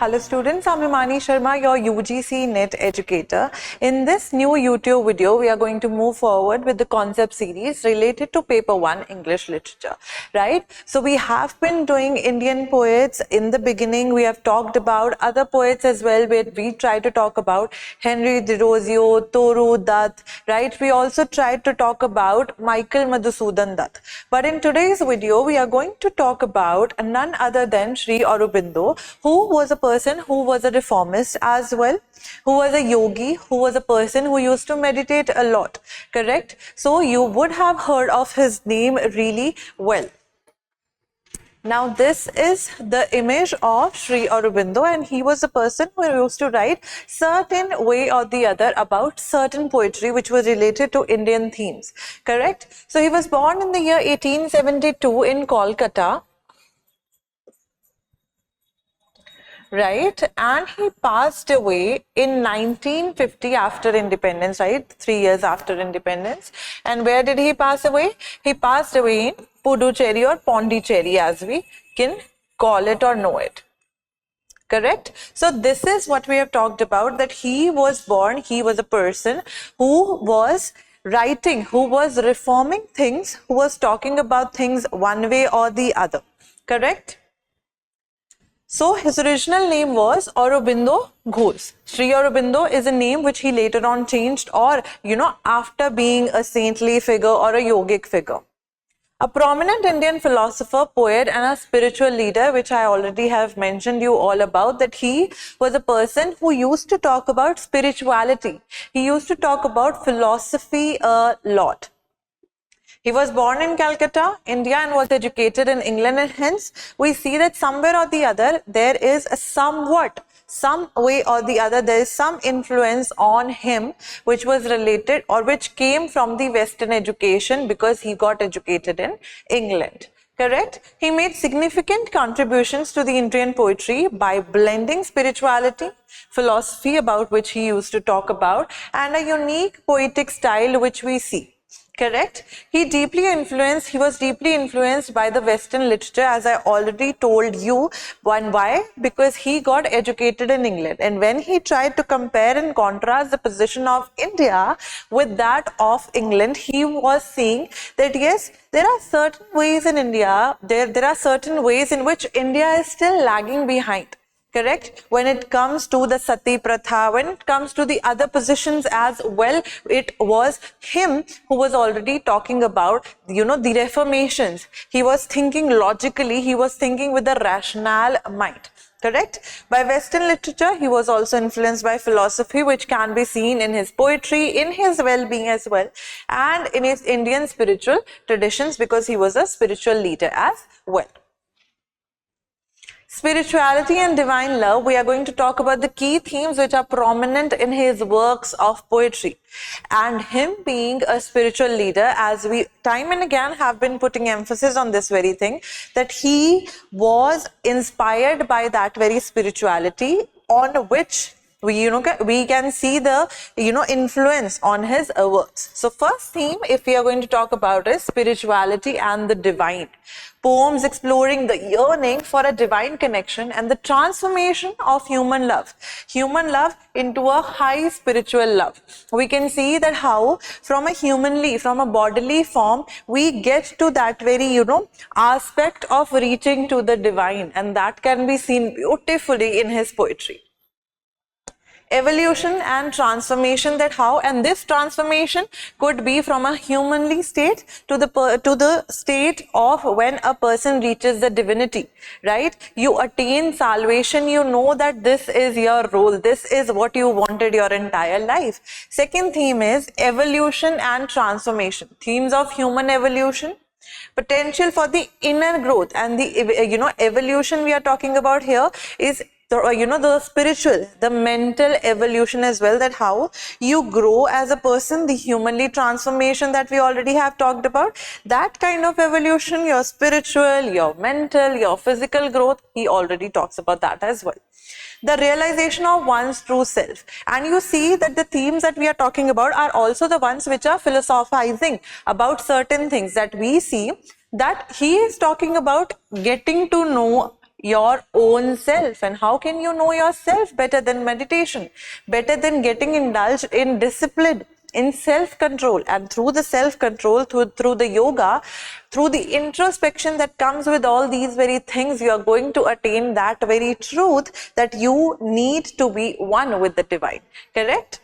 Hello students, I'm Himani Sharma, your UGC NET educator. In this new YouTube video, we are going to move forward with the concept series related to Paper 1 English Literature, right? So we have been doing Indian poets in the beginning. We have talked about other poets as well, where we try to talk about Henry Thoreau, Toru Dutt, right? We also tried to talk about Michael Madhusudan Dutt. But in today's video, we are going to talk about none other than Sri Aurobindo, who was a person who was a reformist as well, who was a yogi, who was a person who used to meditate a lot, correct? So you would have heard of his name really well. Now this is the image of Sri Aurobindo, and he was a person who used to write certain way or the other about certain poetry which was related to Indian themes, correct? So he was born in the year 1872 in Kolkata, right, and he passed away in 1950 after independence, right, 3 years after independence. And where did he pass away? He passed away in Puducherry or Pondicherry, as we can call it or know it, correct? So this is what we have talked about, that he was born, he was a person who was writing, who was reforming things, who was talking about things one way or the other, correct? So his original name was Aurobindo Ghosh. Sri Aurobindo is a name which he later on changed, or after being a saintly figure or a yogic figure. A prominent Indian philosopher, poet and a spiritual leader, which I already have mentioned you all about, that he was a person who used to talk about spirituality. He used to talk about philosophy a lot. He was born in Calcutta, India, and was educated in England, and hence we see that somewhere or the other there is a some way or the other, there is some influence on him which was related or which came from the Western education, because he got educated in England. Correct? He made significant contributions to the Indian poetry by blending spirituality, philosophy, about which he used to talk about, and a unique poetic style which we see. Correct? He was deeply influenced by the Western literature, as I already told you. Why? Because he got educated in England, and when he tried to compare and contrast the position of India with that of England, he was seeing that yes, there are certain ways in India, there are certain ways in which India is still lagging behind. Correct? When it comes to the Sati Pratha, when it comes to the other positions as well, it was him who was already talking about, the reformations. He was thinking logically, he was thinking with a rational mind. Correct? By Western literature, he was also influenced by philosophy, which can be seen in his poetry, in his well-being as well, and in his Indian spiritual traditions, because he was a spiritual leader as well. Spirituality and divine love, we are going to talk about the key themes which are prominent in his works of poetry. And him being a spiritual leader, as we time and again have been putting emphasis on this very thing, that he was inspired by that very spirituality on which we can see the influence on his works. So first theme, if we are going to talk about, is spirituality and the divine. Poems exploring the yearning for a divine connection and the transformation of human love into a high spiritual love. We can see that how from a bodily form, we get to that very aspect of reaching to the divine, and that can be seen beautifully in his poetry. Evolution and transformation, that how, and this transformation could be from a humanly state to the state of when a person reaches the divinity, right? You attain salvation, you know that this is your role, this is what you wanted your entire life. Second theme is evolution and transformation. Themes of human evolution, potential for the inner growth, and the evolution we are talking about here is the spiritual, the mental evolution as well, that how you grow as a person, the humanly transformation that we already have talked about, that kind of evolution, your spiritual, your mental, your physical growth, he already talks about that as well. The realization of one's true self, and you see that the themes that we are talking about are also the ones which are philosophizing about certain things, that we see that he is talking about getting to know your own self. And how can you know yourself better than meditation, better than getting indulged in discipline, in self-control? And through the self-control, through the yoga, through the introspection that comes with all these very things, you are going to attain that very truth that you need to be one with the divine. Correct?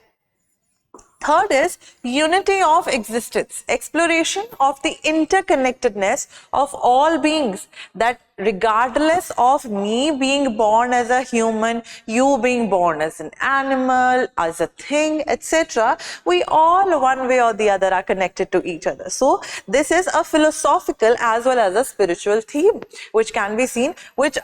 Third is unity of existence, exploration of the interconnectedness of all beings, that regardless of me being born as a human, you being born as an animal, as a thing, etc., we all one way or the other are connected to each other. So this is a philosophical as well as a spiritual theme which can be seen, which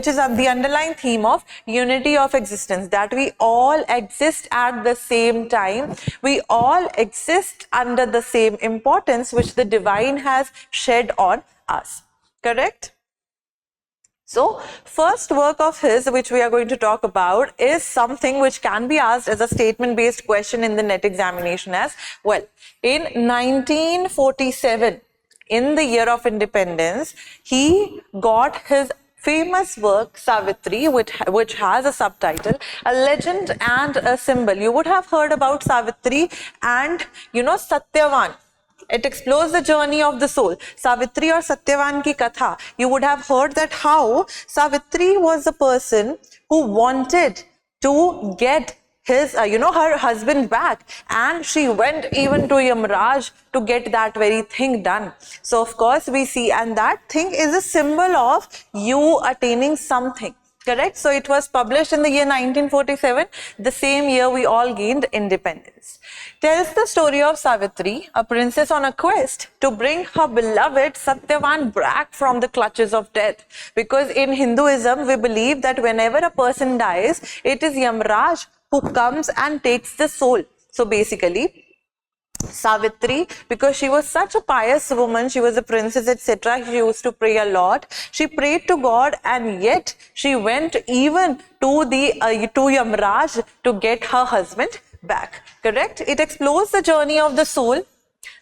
is the underlying theme of unity of existence, that we all exist at the same time, we all exist under the same importance which the divine has shed on us. Correct? So, first work of his which we are going to talk about is something which can be asked as a statement-based question in the NET examination as well. In 1947, in the year of independence, he got his famous work Savitri, which has a subtitle, A Legend and a Symbol. You would have heard about Savitri and Satyavan. It explores the journey of the soul. Savitri or Satyavan ki katha. You would have heard that how Savitri was a person who wanted to get his, her husband back, and she went even to Yamraj to get that very thing done. So of course we see, and that thing is a symbol of you attaining something. Correct? So it was published in the year 1947, the same year we all gained independence. Tells the story of Savitri, a princess on a quest to bring her beloved Satyavan back from the clutches of death. Because in Hinduism, we believe that whenever a person dies, it is Yamraj who comes and takes the soul. So basically, Savitri, because she was such a pious woman, she was a princess, etc., she used to pray a lot. She prayed to God, and yet she went even to to Yamraj to get her husband back. Correct? It explores the journey of the soul,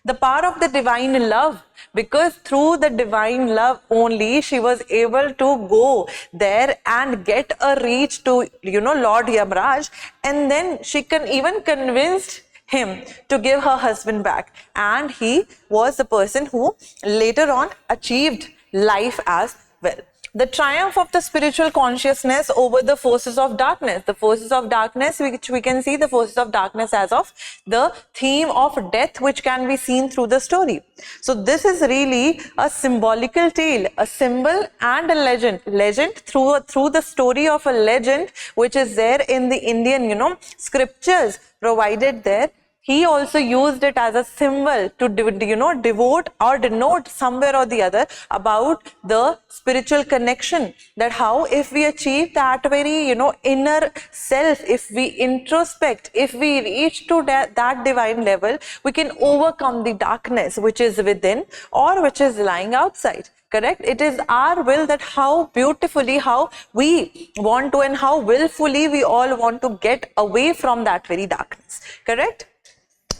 the power of the divine love, because through the divine love only she was able to go there and get a reach to Lord Yamraj, and then she can even convinced him to give her husband back, and he was the person who later on achieved life as well. The triumph of the spiritual consciousness over the forces of darkness. The forces of darkness, which we can see the forces of darkness as of the theme of death, which can be seen through the story. So this is really a symbolical tale, a symbol and a legend. Legend through the story of a legend which is there in the Indian, scriptures provided there. He also used it as a symbol to devote or denote somewhere or the other about the spiritual connection, that how if we achieve that very inner self, if we introspect, if we reach to that divine level, we can overcome the darkness which is within or which is lying outside. Correct? It is our will that how beautifully, how we want to and how willfully we all want to get away from that very darkness. Correct?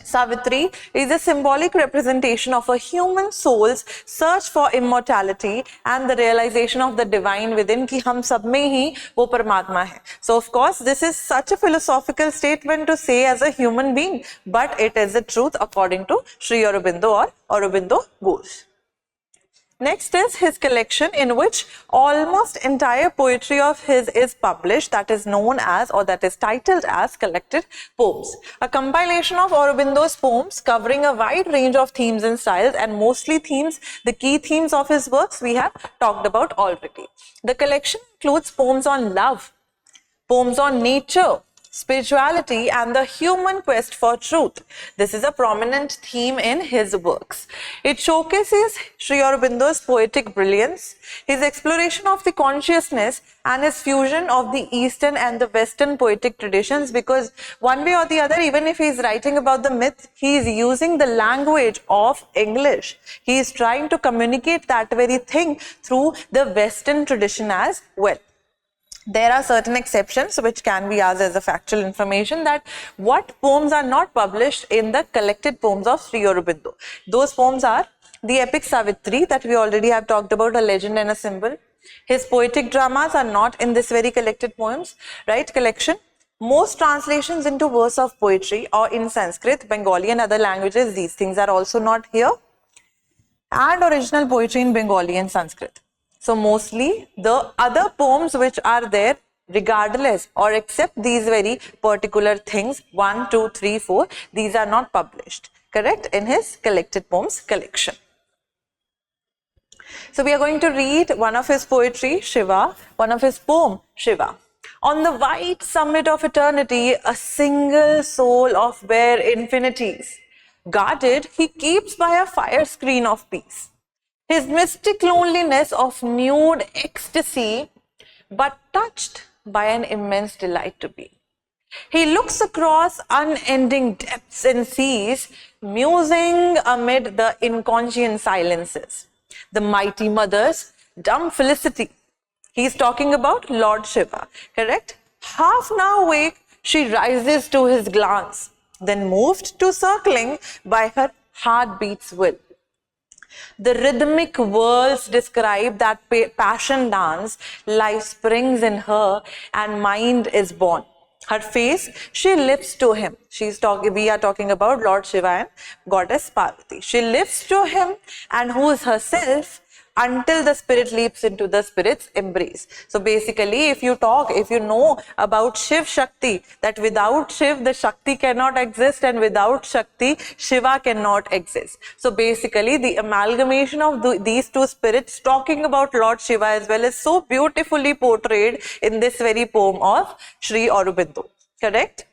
Savitri is a symbolic representation of a human soul's search for immortality and the realization of the divine within, ki hum sab mein hi wo Paramatma hai. So of course this is such a philosophical statement to say as a human being, but it is the truth according to Sri Aurobindo or Aurobindo Ghosh. Next is his collection, in which almost entire poetry of his is published, that is known as, or that is titled as, Collected Poems. A compilation of Aurobindo's poems covering a wide range of themes and styles, and mostly themes, the key themes of his works we have talked about already. The collection includes poems on love, poems on nature, spirituality, and the human quest for truth. This is a prominent theme in his works. It showcases Sri Aurobindo's poetic brilliance, his exploration of the consciousness, and his fusion of the Eastern and the Western poetic traditions, because one way or the other, even if he is writing about the myth, he is using the language of English. He is trying to communicate that very thing through the Western tradition as well. There are certain exceptions which can be asked as a factual information, that what poems are not published in the collected poems of Sri Aurobindo. Those poems are the epic Savitri that we already have talked about, A Legend and a Symbol, His poetic dramas are not in this very collected poems, right, collection. Most translations into verse of poetry or in Sanskrit, Bengali and other languages, these things are also not here. And original poetry in Bengali and Sanskrit. So mostly the other poems which are there, regardless or except these very particular things, 1, 2, 3, 4, these are not published, correct, in his collected poems collection. So we are going to read one of his poetry, Shiva, one of his poem, Shiva. On the white summit of eternity, a single soul of bare infinities, guarded, he keeps by a fire screen of peace. His mystic loneliness of nude ecstasy, but touched by an immense delight to be. He looks across unending depths and seas, musing amid the inconscient silences. The mighty mother's dumb felicity. He is talking about Lord Shiva, correct? Half now awake, she rises to his glance, then moved to circling by her heartbeat's will. The rhythmic whirls describe that passion dance, life springs in her and mind is born. Her face she lifts to him. We are talking about Lord Shiva and Goddess Parvati. She lifts to him and who is herself until the spirit leaps into the spirit's embrace. So basically, if you know about Shiv Shakti, that without Shiv, the Shakti cannot exist, and without Shakti, Shiva cannot exist. So basically, the amalgamation of these two spirits talking about Lord Shiva as well is so beautifully portrayed in this very poem of Sri Aurobindo. Correct?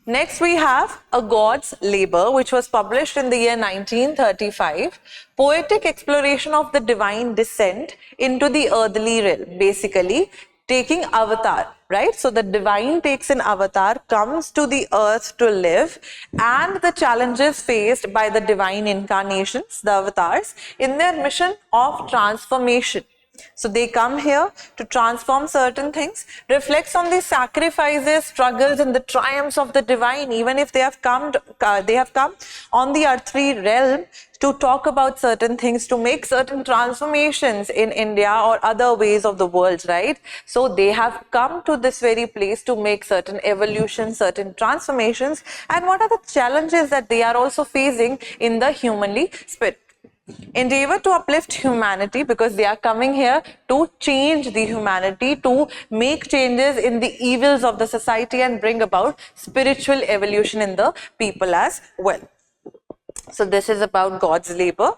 Next, we have A God's Labor, which was published in the year 1935. Poetic exploration of the divine descent into the earthly realm, basically taking avatar, right? So the divine takes an avatar, comes to the earth to live, and the challenges faced by the divine incarnations, the avatars, in their mission of transformation. So they come here to transform certain things, reflects on the sacrifices, struggles, and the triumphs of the divine, even if they have come on the earthly realm to talk about certain things, to make certain transformations in India or other ways of the world, right? So they have come to this very place to make certain evolutions, certain transformations, and what are the challenges that they are also facing in the humanly spirit. Endeavor to uplift humanity, because they are coming here to change the humanity, to make changes in the evils of the society and bring about spiritual evolution in the people as well. So this is about God's labor.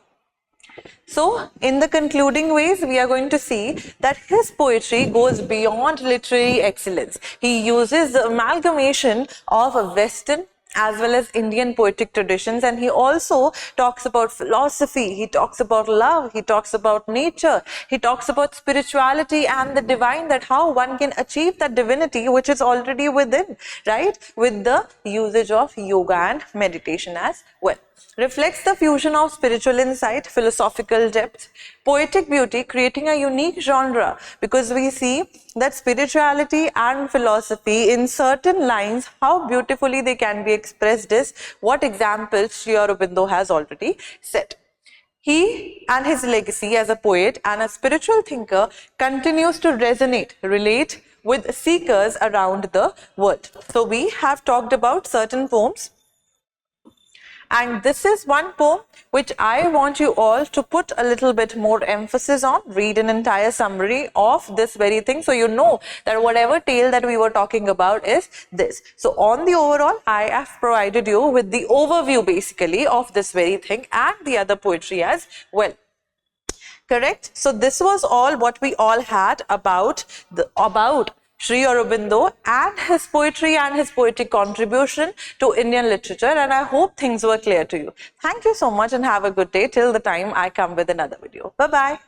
So in the concluding ways, we are going to see that his poetry goes beyond literary excellence. He uses the amalgamation of a Western as well as Indian poetic traditions, and he also talks about philosophy, he talks about love, he talks about nature, he talks about spirituality and the divine, that how one can achieve that divinity which is already within, right, with the usage of yoga and meditation as well. Reflects the fusion of spiritual insight, philosophical depth, poetic beauty, creating a unique genre, because we see that spirituality and philosophy in certain lines, how beautifully they can be expressed is what examples Sri Aurobindo has already said. He and his legacy as a poet and a spiritual thinker continues to relate with seekers around the world. So we have talked about certain poems, and this is one poem which I want you all to put a little bit more emphasis on, read an entire summary of this very thing, so you know that whatever tale that we were talking about is this. So on the overall, I have provided you with the overview basically of this very thing and the other poetry as well. Correct? So this was all what we all had about Sri Aurobindo and his poetry and his poetic contribution to Indian literature, and I hope things were clear to you. Thank you so much and have a good day till the time I come with another video. Bye-bye.